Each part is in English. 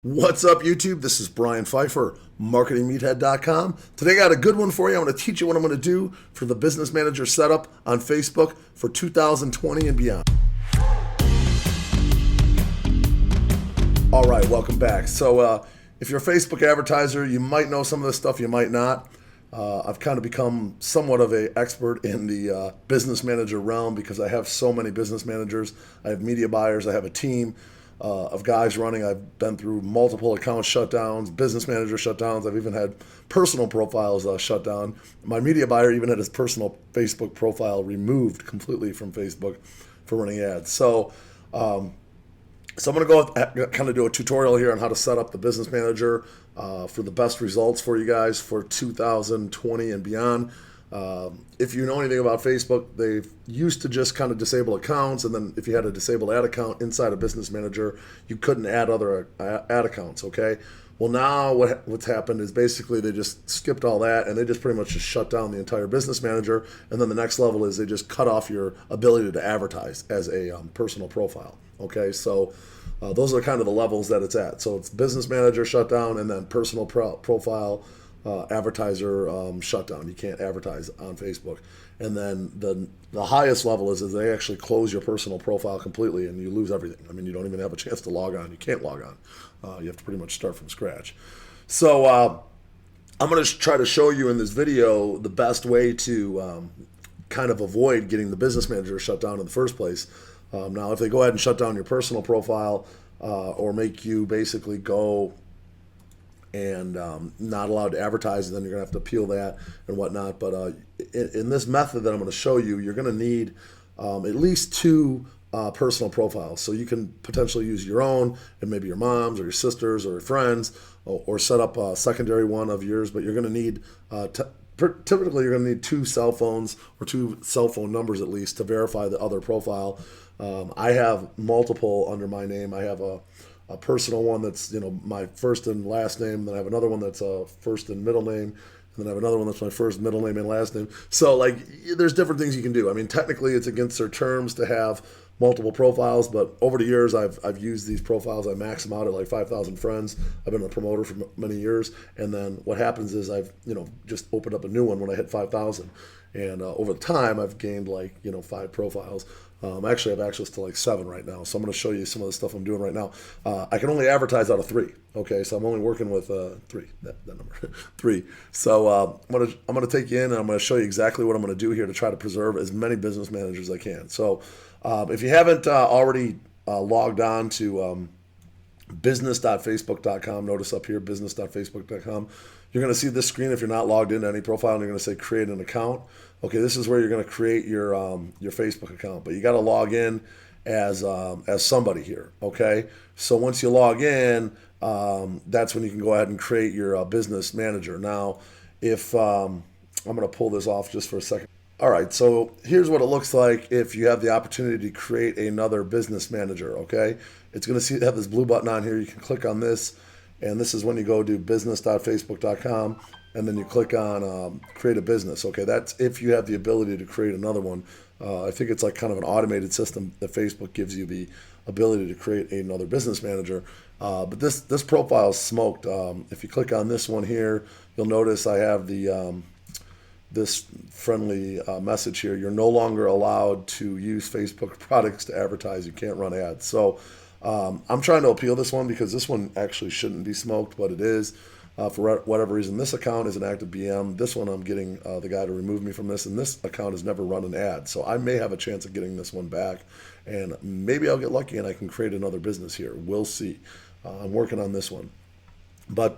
What's up, YouTube? This is Brian Pfeiffer, marketingmeathead.com. Today I got a good one for you. I'm going to teach you what I'm going to do for the business manager setup on Facebook for 2020 and beyond. All right, welcome back. So if you're a Facebook advertiser, you might know some of this stuff, you might not. I've kind of become somewhat of an expert in the business manager realm because I have so many business managers. I have media buyers, I have a team of guys running. I've been through multiple account shutdowns, business manager shutdowns. I've even had personal profiles shut down. My media buyer even had his personal Facebook profile removed completely from Facebook for running ads. So I'm going to go kind of do a tutorial here on how to set up the business manager for the best results for you guys for 2020 and beyond. If you know anything about Facebook, they used to just kind of disable accounts, and then if you had a disabled ad account inside a business manager, you couldn't add other ad accounts, okay? Well, now what's happened is basically they just skipped all that, and they just pretty much just shut down the entire business manager, and then the next level is they just cut off your ability to advertise as a personal profile, okay? So those are kind of the levels that it's at. So it's business manager shutdown, and then personal profile advertiser shutdown. You can't advertise on Facebook. And then the highest level is they actually close your personal profile completely and you lose everything. I mean, you don't even have a chance to log on. You can't log on. You have to pretty much start from scratch. So I'm going to try to show you in this video the best way to kind of avoid getting the business manager shut down in the first place. Now, if they go ahead and shut down your personal profile or make you basically go and not allowed to advertise, and then you're going to have to appeal that and whatnot. But in this method that I'm going to show you, you're going to need at least two personal profiles. So you can potentially use your own and maybe your mom's or your sister's or your friends, or set up a secondary one of yours. But you're going to need, typically you're going to need two cell phones or two cell phone numbers at least to verify the other profile. I have multiple under my name. I have a personal one that's my first and last name. Then I have another one that's a first and middle name. And then I have another one that's my first, middle name, and last name. So there's different things you can do. I mean, technically it's against their terms to have multiple profiles, but over the years I've used these profiles. I max them out at like 5,000 friends. I've been a promoter for many years. And then what happens is I've just opened up a new one when I hit 5,000. And over time I've gained 5 profiles. Actually, I have access to 7 right now, so I'm going to show you some of the stuff I'm doing right now. I can only advertise out of 3. Okay, so I'm only working with 3. That number 3. So I'm going to take you in, and I'm going to show you exactly what I'm going to do here to try to preserve as many business managers as I can. So if you haven't already logged on to business.facebook.com, notice up here business.facebook.com. You're going to see this screen if you're not logged into any profile, and you're going to say create an account. Okay, this is where you're going to create your Facebook account, but you got to log in as somebody here. Okay, so once you log in, that's when you can go ahead and create your business manager. Now, if I'm going to pull this off just for a second. All right, so here's what it looks like if you have the opportunity to create another business manager. Okay, it's going to have this blue button on here. You can click on this, and this is when you go to business.facebook.com, and then you click on create a business. Okay, that's if you have the ability to create another one. I think it's like kind of an automated system that Facebook gives you the ability to create another business manager. But this profile is smoked. If you click on this one here, you'll notice I have the this friendly message here. You're no longer allowed to use Facebook products to advertise. You can't run ads. So I'm trying to appeal this one because this one actually shouldn't be smoked, but it is. For whatever reason, this account is an active BM. This one I'm getting the guy to remove me from this, and this account has never run an ad. So I may have a chance of getting this one back, and maybe I'll get lucky and I can create another business here. We'll see. I'm working on this one. But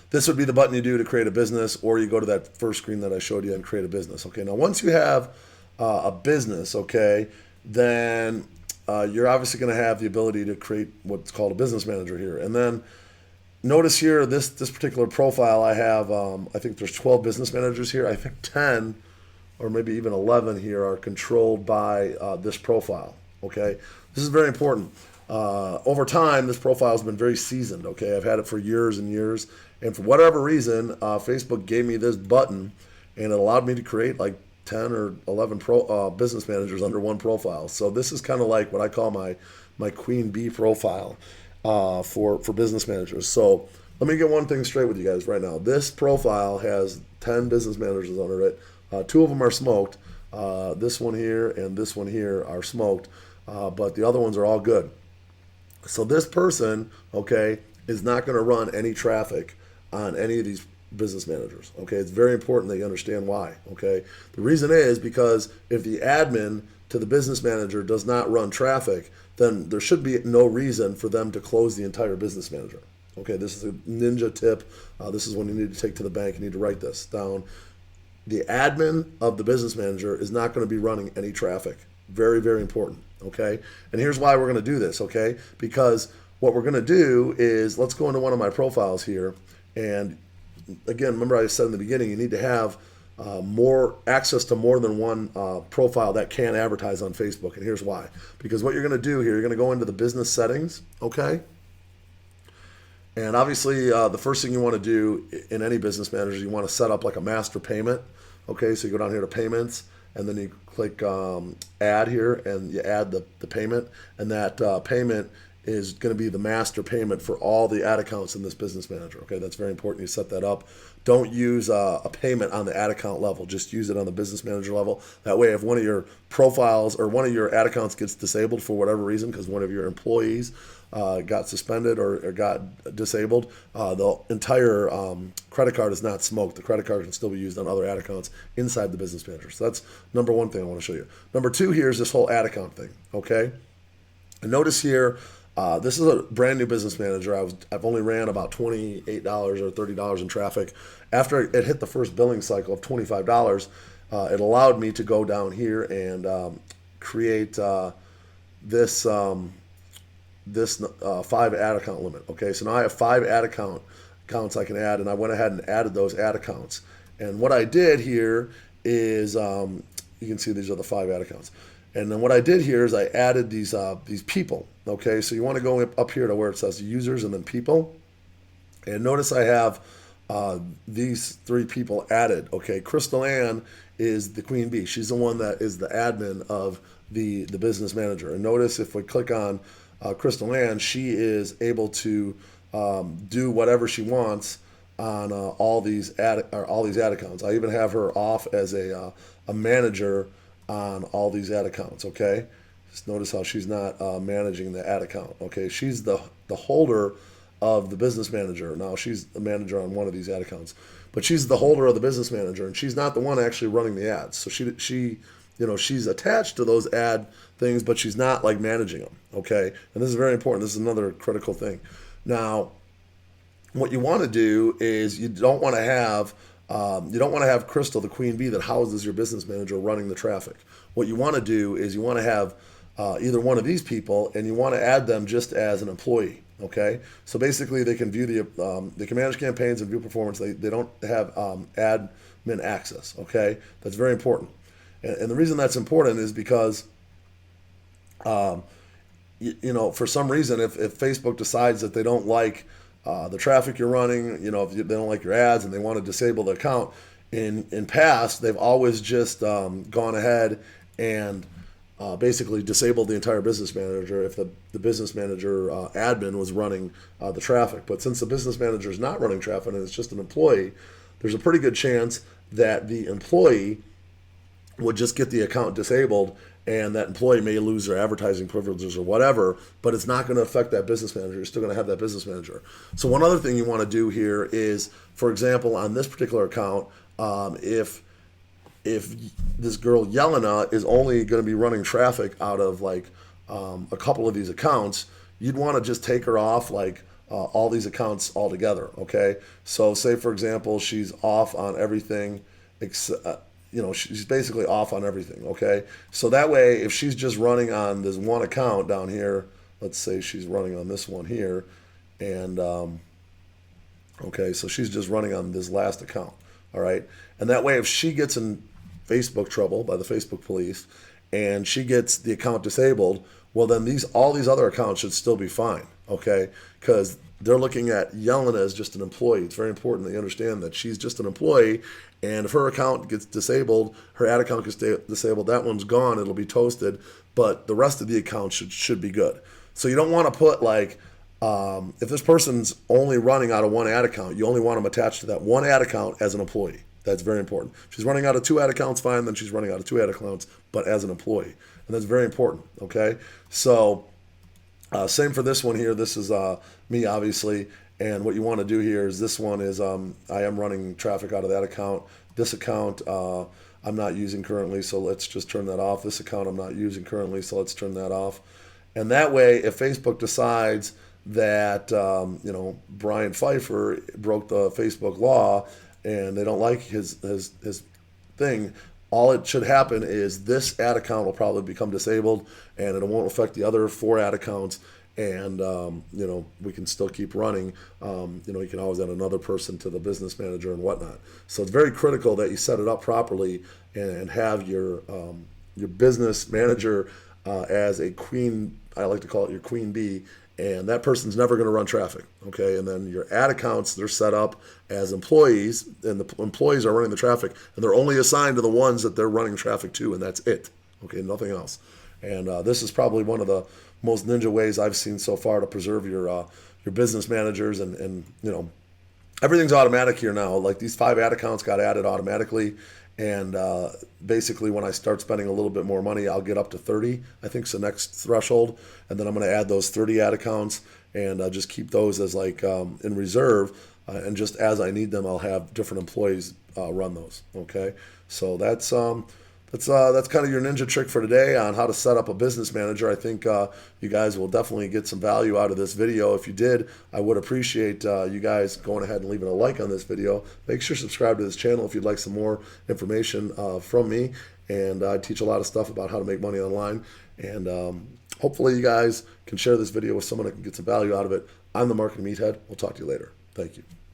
this would be the button you do to create a business, or you go to that first screen that I showed you and create a business. Okay, now once you have a business, okay, then you're obviously going to have the ability to create what's called a business manager here. And then notice here, this particular profile I have, I think there's 12 business managers here. I think 10 or maybe even 11 here are controlled by this profile, okay? This is very important. Over time, this profile has been very seasoned, okay? I've had it for years and years, and for whatever reason, Facebook gave me this button, and it allowed me to create 10 or 11 business managers under one profile. So this is kind of like what I call my queen bee profile. for business managers. So let me get one thing straight with you guys right now. This profile has 10 business managers under it. 2 of them are smoked. This one here and this one here are smoked, but the other ones are all good. So this person, okay, is not going to run any traffic on any of these business managers. Okay, it's very important that you understand why. Okay, the reason is because if the admin to the business manager does not run traffic, then there should be no reason for them to close the entire business manager. Okay, this is a ninja tip. This is one you need to take to the bank. You need to write this down. The admin of the business manager is not going to be running any traffic. Very, very important. Okay, and here's why we're going to do this. Okay, because what we're going to do is, let's go into one of my profiles here. And again, remember I said in the beginning, you need to have more access to more than one profile that can advertise on Facebook. And here's why. Because what you're going to do here, you're going to go into the business settings. Okay. And obviously, the first thing you want to do in any business manager is you want to set up like a master payment. Okay, so you go down here to payments, and then you click add here, and you add the payment, and that payment is going to be the master payment for all the ad accounts in this business manager. Okay, that's very important. You set that up. Don't use a payment on the ad account level. Just use it on the business manager level. That way, if one of your profiles or one of your ad accounts gets disabled for whatever reason, because one of your employees got suspended or got disabled, the entire credit card is not smoked. The credit card can still be used on other ad accounts inside the business manager. So that's number one thing I want to show you. Number two here is this whole ad account thing. Okay, and notice here, this is a brand new business manager. I've only ran about $28 or $30 in traffic. After it hit the first billing cycle of $25, it allowed me to go down here and create this 5 ad account limit. Okay, so now I have 5 ad accounts I can add, and I went ahead and added those ad accounts. And what I did here is, you can see these are the 5 ad accounts. And then what I did here is I added these people. Okay, so you want to go up here to where it says users and then people. And notice I have these 3 people added. Okay, Crystal Ann is the queen bee. She's the one that is the admin of the business manager. And notice if we click on Crystal Ann, she is able to do whatever she wants on all these ad accounts. I even have her off as a manager on all these ad accounts. Okay, just notice how she's not managing the ad account. Okay, she's the holder of the business manager. Now she's the manager on one of these ad accounts, but she's the holder of the business manager, and she's not the one actually running the ads. So she she's attached to those ad things, but she's not like managing them. Okay, and this is very important. This is another critical thing. Now, what you want to do is you don't want to have Crystal, the queen bee that houses your business manager, running the traffic. What you want to do is you want to have either one of these people, and you want to add them just as an employee. Okay, so basically they can view they can manage campaigns and view performance. They don't have admin access. Okay, that's very important. And the reason that's important is because for some reason, if Facebook decides that they don't like the traffic you're running, if they don't like your ads and they want to disable the account, in past, they've always just gone ahead and basically disabled the entire business manager if the business manager admin was running the traffic. But since the business manager is not running traffic and it's just an employee, there's a pretty good chance that the employee would just get the account disabled, and that employee may lose their advertising privileges or whatever, but it's not going to affect that business manager. You're still going to have that business manager. So one other thing you want to do here is, for example, on this particular account, if this girl Yelena is only going to be running traffic out of like a couple of these accounts, you'd want to just take her off like all these accounts altogether. Okay, so say for example she's off on everything she's basically off on everything. Okay, so that way if she's just running on this one account down here, let's say she's running on this one here, and okay, so she's just running on this last account. All right, and that way if she gets in Facebook trouble by the Facebook police and she gets the account disabled, well then all these other accounts should still be fine. Okay, because they're looking at Yelena as just an employee. It's very important that you understand that she's just an employee, and if her account gets disabled, her ad account gets disabled, that one's gone, it'll be toasted, but the rest of the accounts should be good. So you don't want to put like If this person's only running out of one ad account, you only want them attached to that one ad account as an employee. That's very important. If she's running out of 2 ad accounts, fine, then she's running out of 2 ad accounts, but as an employee. And that's very important, okay? So same for this one here. This is me, obviously. And what you want to do here is this one is I am running traffic out of that account. This account I'm not using currently, so let's just turn that off. This account I'm not using currently, so let's turn that off. And that way, if Facebook decides that Brian Pfeiffer broke the Facebook law and they don't like his thing, all it should happen is this ad account will probably become disabled, and it won't affect the other 4 ad accounts. And we can still keep running. You can always add another person to the business manager and whatnot. So it's very critical that you set it up properly and have your business manager as a queen. I like to call it your queen bee. And that person's never going to run traffic, okay? And then your ad accounts, they're set up as employees, and the employees are running the traffic, and they're only assigned to the ones that they're running traffic to, and that's it, okay? Nothing else. And this is probably one of the most ninja ways I've seen so far to preserve your business managers, and everything's automatic here now. Like these 5 ad accounts got added automatically. And basically, when I start spending a little bit more money, I'll get up to 30, I think is the next threshold. And then I'm going to add those 30 ad accounts and just keep those as like in reserve. And just as I need them, I'll have different employees run those. Okay, so that's kind of your ninja trick for today on how to set up a business manager. I think you guys will definitely get some value out of this video. If you did, I would appreciate you guys going ahead and leaving a like on this video. Make sure to subscribe to this channel if you'd like some more information from me. And I teach a lot of stuff about how to make money online. And hopefully you guys can share this video with someone that can get some value out of it. I'm the Marketing Meathead. We'll talk to you later. Thank you.